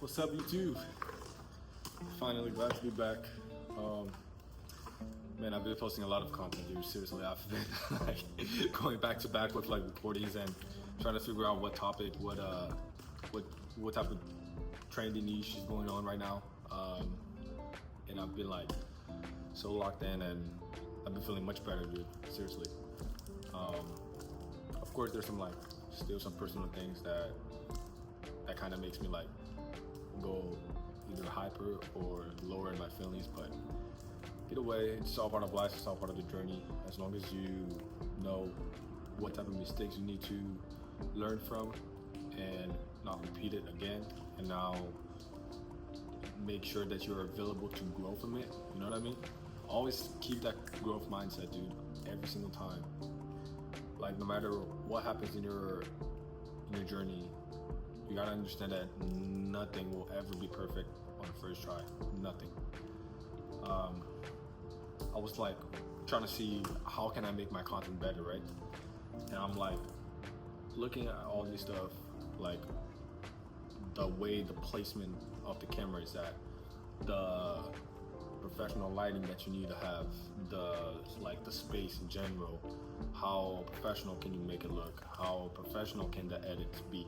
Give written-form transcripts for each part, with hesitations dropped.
What's up, YouTube? Finally glad to be back. Man, I've been posting a lot of content here. Seriously, I've been like going back to back with like recordings and trying to figure out what topic, what type of trendy niche is going on right now. And I've been like so locked in, and I've been feeling much better, dude. Seriously. Of course, there's still some personal things that kind of makes me like go either hyper or lower in my feelings, but either way, it's all part of life, it's all part of the journey. As long as you know what type of mistakes you need to learn from and not repeat it again, and now make sure that you're available to grow from it, you know what I mean? Always keep that growth mindset, dude, every single time. Like, no matter what happens in your journey, you gotta understand that nothing will ever be perfect on the first try. Nothing. I was like trying to see how can I make my content better, right? And I'm like looking at all this stuff, like the way the placement of the camera is at, the professional lighting that you need to have, the space in general, how professional can you make it look, how professional can the edits be.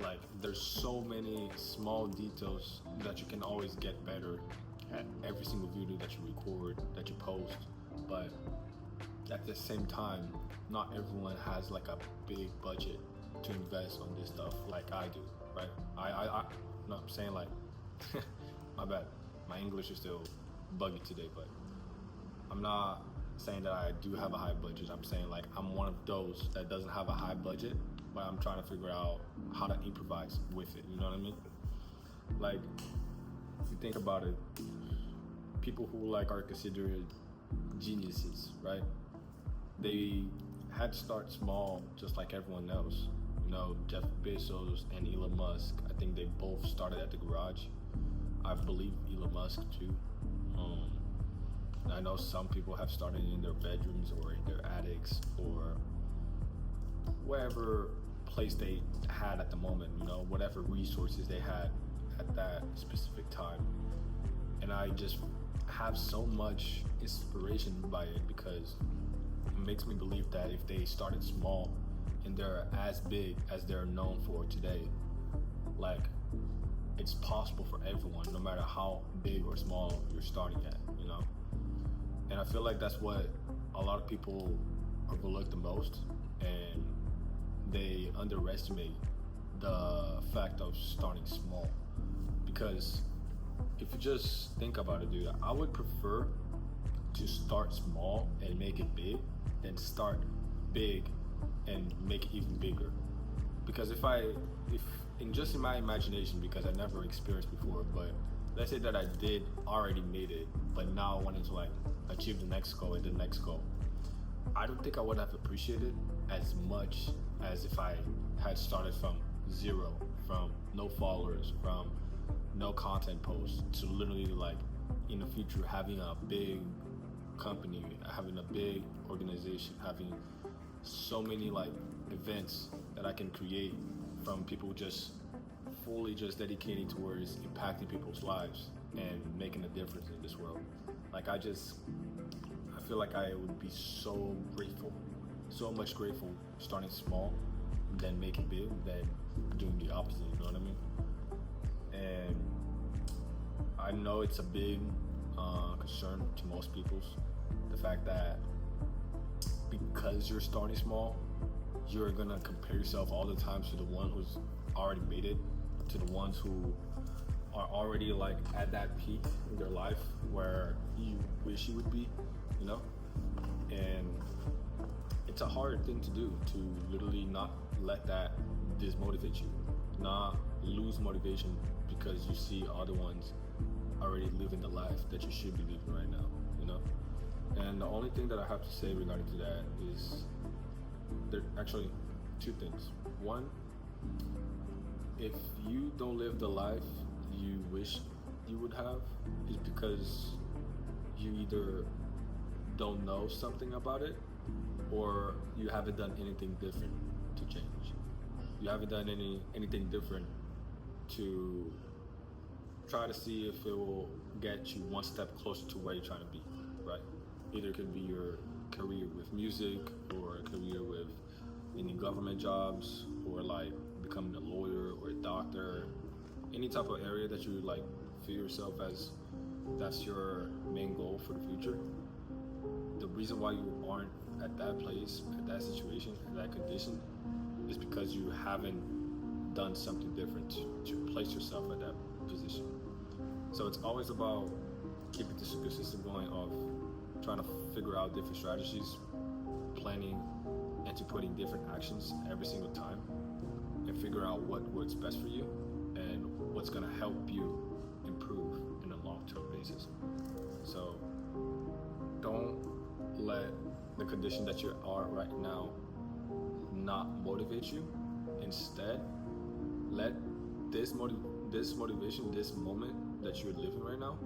Like, there's so many small details that you can always get better at every single video that you record, that you post. But at the same time, not everyone has like a big budget to invest on this stuff like I do, right? I'm not saying like, my bad, my English is still buggy today, but I'm not saying that I do have a high budget. I'm saying like I'm one of those that doesn't have a high budget, but I'm trying to figure out how to improvise with it, you know what I mean? Like, if you think about it, people who like are considered geniuses, right? They had to start small just like everyone else. You know, Jeff Bezos and Elon Musk, I think they both started at the garage. I believe Elon Musk too. I know some people have started in their bedrooms or in their attics or wherever place they had at the moment, you know, whatever resources they had at that specific time. And I just have so much inspiration by it because it makes me believe that if they started small and they're as big as they're known for today, like, it's possible for everyone, no matter how big or small you're starting at, you know? And I feel like that's what a lot of people overlook the most, and they underestimate the fact of starting small. Because if you just think about it, dude, I would prefer to start small and make it big than start big and make it even bigger. Because if in my imagination, because I never experienced before, but let's say that I did already made it, but now I wanted to like achieve the next goal and the next goal, I don't think I would have appreciated as much as if I had started from zero, from no followers, from no content posts, to literally like in the future having a big company, having a big organization, having so many like events that I can create from people just fully just dedicating towards impacting people's lives and making a difference in this world. Like, I feel like I would be so grateful, so much grateful starting small than making big, than doing the opposite, you know what I mean? And I know it's a big concern to most people, the fact that because you're starting small, you're gonna compare yourself all the time to the one who's already made it, to the ones who are already like at that peak in their life where you wish you would be, you know? And it's a hard thing to do, to literally not let that dismotivate you, not lose motivation because you see other ones already living the life that you should be living right now, you know? And the only thing that I have to say regarding to that is there are actually two things. One, if you don't live the life you wish you would have, is because you either don't know something about it or you haven't done anything different to change. You haven't done anything different to try to see if it will get you one step closer to where you're trying to be, right? Either it could be your career with music, or a career with any government jobs, or like becoming a lawyer or a doctor, any type of area that you like feel yourself as that's your main goal for the future. The reason why you aren't at that place, at that situation, at that condition, is because you haven't done something different to place yourself at that position. So it's always about keeping the super system going of trying to figure out different strategies, planning, and to putting different actions every single time, and figure out what works best for you and what's going to help you improve in a long-term basis. So don't let the condition that you are right now not motivate you. Instead, let this motivation, this moment that you're living right now,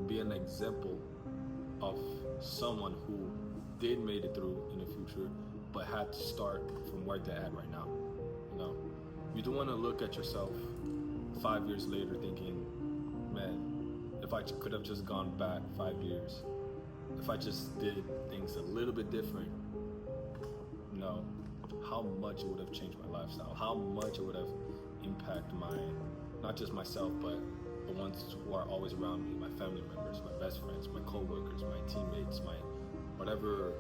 be an example of someone who did made it through in the future, but had to start from where they're at right now. You know, you don't want to look at yourself 5 years later thinking, man, if I could have just gone back 5 years, if I just did things a little bit different, you know, how much it would have changed my lifestyle, how much it would have impacted my, not just myself, but the ones who are always around me, my family members, my best friends, my co-workers, my teammates, my whatever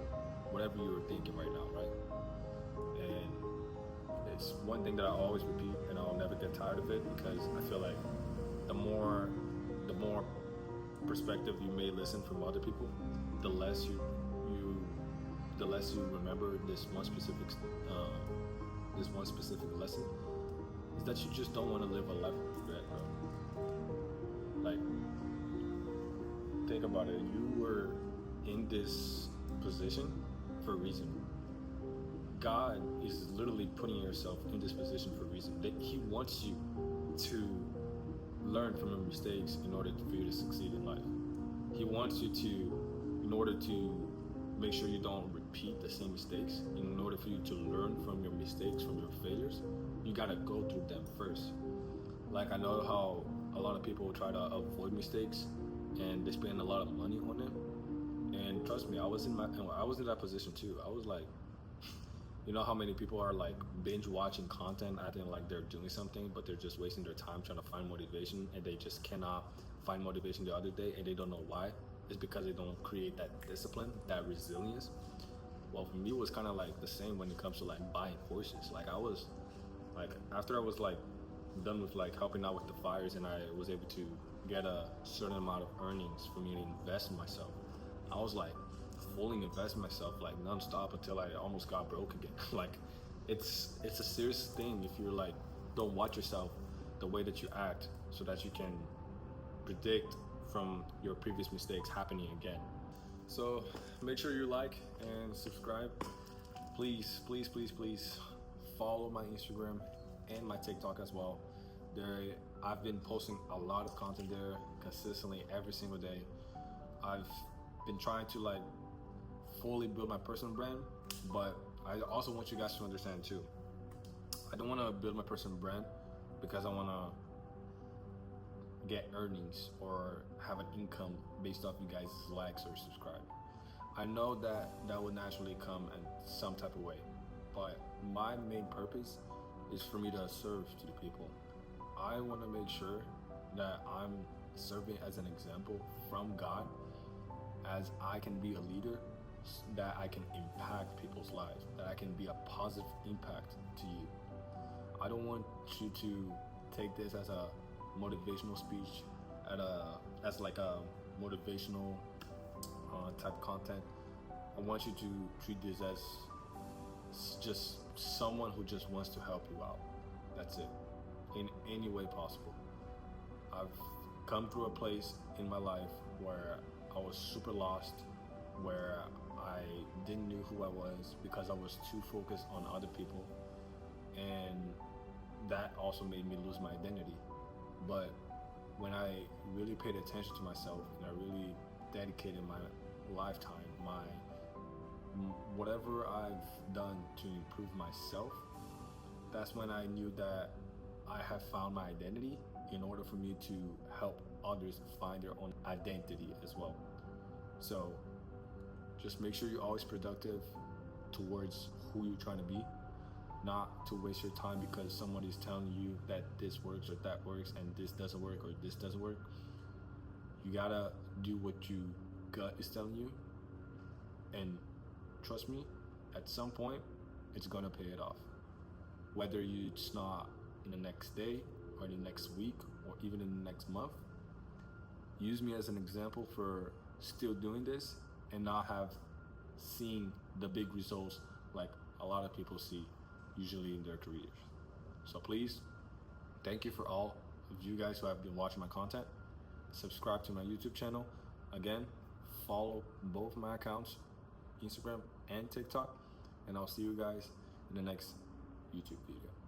you were thinking right now, right? And it's one thing that I always repeat, and I'll never get tired of it, because I feel like the more perspective you may listen from other people, the less you remember this one specific lesson, is that you just don't want to live a life of regret, bro. Like, think about it. You were in this position for a reason. God is literally putting yourself in this position for a reason. That He wants you to learn from your mistakes in order for you to succeed in life. He wants you to, in order to make sure you don't repeat the same mistakes, in order for you to learn from your mistakes, from your failures, you gotta go through them first. Like, I know how a lot of people try to avoid mistakes and they spend a lot of money on them. And trust me, I was in that position too. I was like, you know how many people are like binge watching content, acting like they're doing something, but they're just wasting their time trying to find motivation, and they just cannot find motivation the other day, and they don't know why. It's because they don't create that discipline, that resilience. Well, for me, it was kind of like the same when it comes to like buying horses. Like, I was like, after I was like done with like helping out with the fires, and I was able to get a certain amount of earnings for me to invest in myself, I was like fully investing myself like nonstop until I almost got broke again. Like, it's a serious thing if you're like, don't watch yourself the way that you act, so that you can predict from your previous mistakes happening again. So make sure you like and subscribe. Please follow my Instagram and my TikTok as well. I've been posting a lot of content there consistently every single day. I've been trying to like fully build my personal brand, but I also want you guys to understand too, I don't want to build my personal brand because I want to get earnings or have an income based off you guys' likes or subscribe. I know that will naturally come in some type of way, but my main purpose is for me to serve to the people. I want to make sure that I'm serving as an example from God, as I can be a leader, that I can impact people's lives, that I can be a positive impact to you. I don't want you to take this as a motivational speech, as like a motivational type content. I want you to treat this as just someone who just wants to help you out. That's it, in any way possible. I've come through a place in my life where I was super lost, where I didn't know who I was because I was too focused on other people, and that also made me lose my identity. But when I really paid attention to myself and I really dedicated my lifetime, whatever I've done to improve myself, that's when I knew that I have found my identity in order for me to help others find their own identity as well. So just make sure you're always productive towards who you're trying to be, not to waste your time because somebody's telling you that this works or that works and this doesn't work or this doesn't work. You gotta do what your gut is telling you, and trust me, at some point it's gonna pay it off. Whether it's not in the next day or the next week or even in the next month, use me as an example for still doing this and not have seen the big results like a lot of people see usually in their careers. So please, thank you for all of you guys who have been watching my content. Subscribe to my YouTube channel. Again, follow both my accounts, Instagram and TikTok, and I'll see you guys in the next YouTube video.